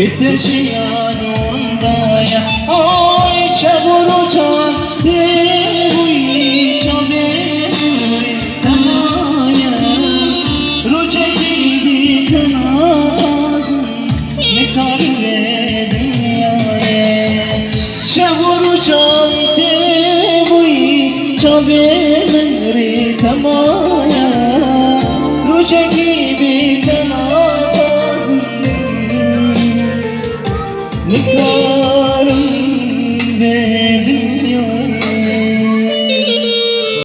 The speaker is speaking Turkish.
Bitesciano oi çaburucan devuyi çabere tamaya Roca gibi kanazın ne karve dünyaya Çaburucan devuyi çabere tamaya Roca gibi